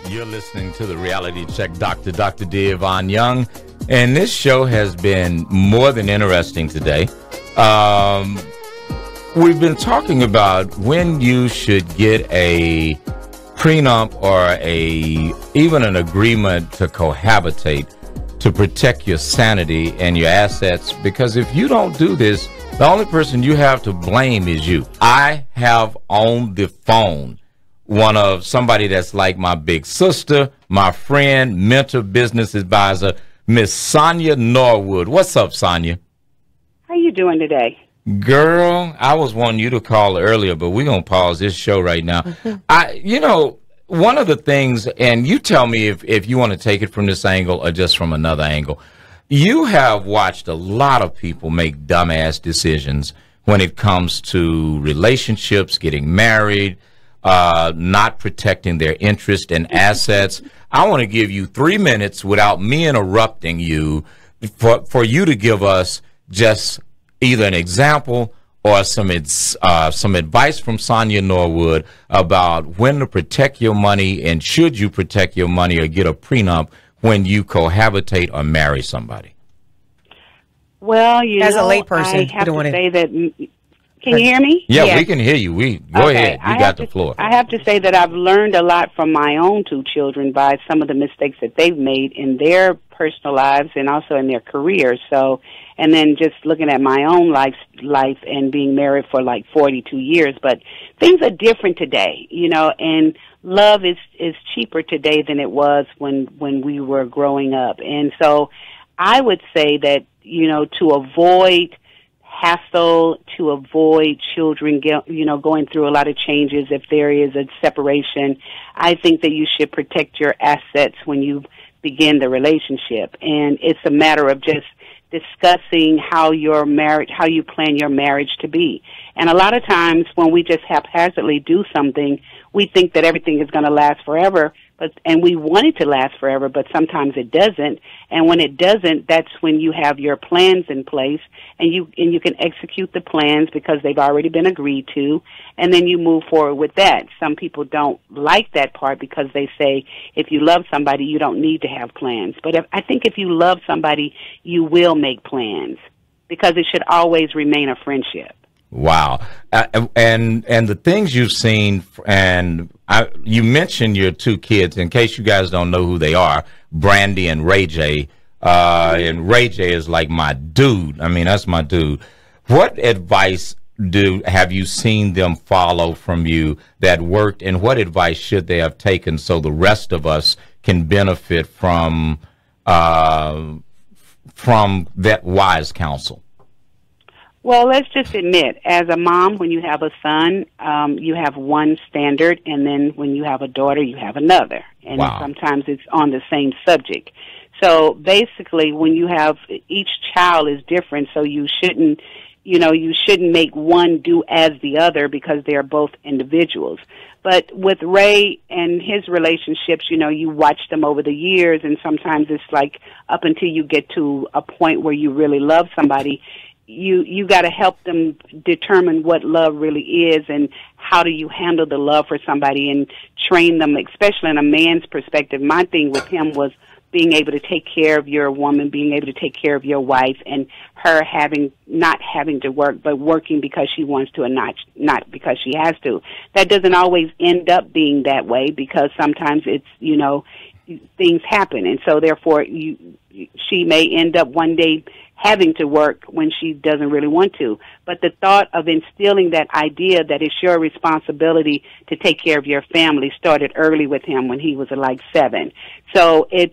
You're listening to the Reality Check Dr. D. Yvonne Young, and this show has been more than interesting today. We've been talking about when you should get a prenup or even an agreement to cohabitate to protect your sanity and your assets, because if you don't do this, the only person you have to blame is you. I have on the phone somebody that's like my big sister, my friend, mentor, business advisor, Miss Sonya Norwood. What's up, Sonya? How you doing today? Girl, I was wanting you to call earlier, but we're going to pause this show right now. One of the things, and you tell me if you want to take it from this angle or just from another angle, you have watched a lot of people make dumbass decisions when it comes to relationships, getting married, not protecting their interest and assets. I want to give you 3 minutes without me interrupting you for you to give us just either an example or some advice from Sonya Norwood about when to protect your money and should you protect your money or get a prenup when you cohabitate or marry somebody. Well, as a layperson, I have to say that. Can you hear me? Yeah, we can hear you. Go ahead. You got the floor. I have to say that I've learned a lot from my own 2 children by some of the mistakes that they've made in their personal lives and also in their careers. So, and then just looking at my own life and being married for like 42 years. But things are different today, and love is cheaper today than it was when we were growing up. And so I would say that, to avoid hassle, to avoid children going through a lot of changes if there is a separation, I think that you should protect your assets when you begin the relationship. And it's a matter of just discussing how you plan your marriage to be. And a lot of times when we just haphazardly do something, we think that everything is going to last forever, and we want it to last forever, but sometimes it doesn't. And when it doesn't, that's when you have your plans in place, and you can execute the plans because they've already been agreed to, and then you move forward with that. Some people don't like that part because they say if you love somebody, you don't need to have plans. But I think if you love somebody, you will make plans, because it should always remain a friendship. Wow. And the things you've seen, and you mentioned your 2 kids. In case you guys don't know who they are, Brandy and Ray J. And Ray J is like my dude. I mean, that's my dude. What advice have you seen them follow from you that worked, and what advice should they have taken so the rest of us can benefit from that wise counsel? Well, let's just admit, as a mom, when you have a son, you have one standard, and then when you have a daughter, you have another. And wow. Sometimes it's on the same subject. So basically, when you have, each child is different, so you shouldn't make one do as the other because they are both individuals. But with Ray and his relationships, you watch them over the years, and sometimes it's like up until you get to a point where you really love somebody, you got to help them determine what love really is and how do you handle the love for somebody and train them, especially in a man's perspective. My thing with him was being able to take care of your woman, being able to take care of your wife, and her not having to work, but working because she wants to and not because she has to. That doesn't always end up being that way, because sometimes it's, things happen, and so therefore she may end up one day having to work when she doesn't really want to. But the thought of instilling that idea that it's your responsibility to take care of your family started early with him when he was like 7. So the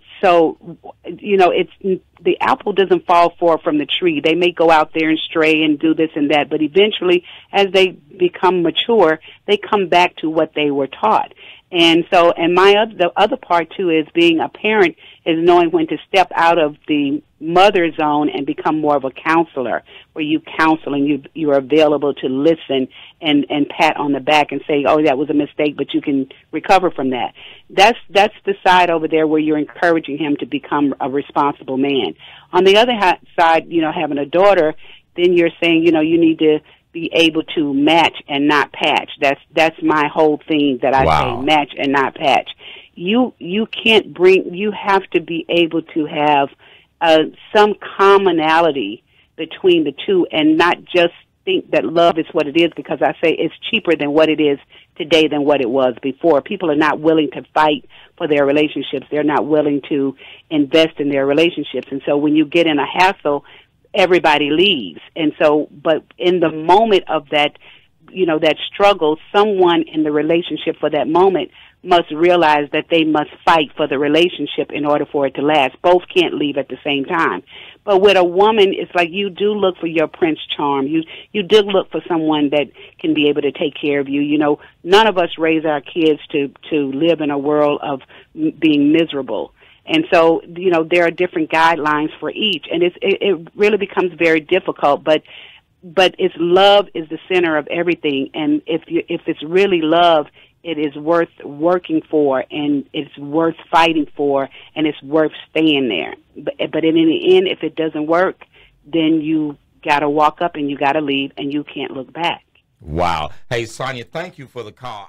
apple doesn't fall far from the tree. They may go out there and stray and do this and that, but eventually, as they become mature, they come back to what they were taught. And so, the other part too is being a parent is knowing when to step out of the mother zone and become more of a counselor, where you counsel and you are available to listen and pat on the back and say, oh, that was a mistake, but you can recover from that. That's the side over there where you're encouraging him to become a responsible man. On the other side, having a daughter, then you're saying, you need to be able to match and not patch. That's my whole thing that I say, match and not patch. you can't bring. You have to be able to have some commonality between the two, and not just think that love is what it is, because I say it's cheaper than what it is today than what it was before. People are not willing to fight for their relationships. They're not willing to invest in their relationships. And so when you get in a hassle, everybody leaves. And so, but in the moment of that, that struggle, someone in the relationship for that moment must realize that they must fight for the relationship in order for it to last. Both can't leave at the same time. But with a woman, it's like you do look for your prince charm. You do look for someone that can be able to take care of you. None of us raise our kids to live in a world of being miserable. And so, there are different guidelines for each, and it really becomes very difficult. But it's love is the center of everything, and if it's really love, it is worth working for, and it's worth fighting for, and it's worth staying there. But in the end, if it doesn't work, then you got to walk up and you got to leave, and you can't look back. Wow. Hey, Sonya, thank you for the call.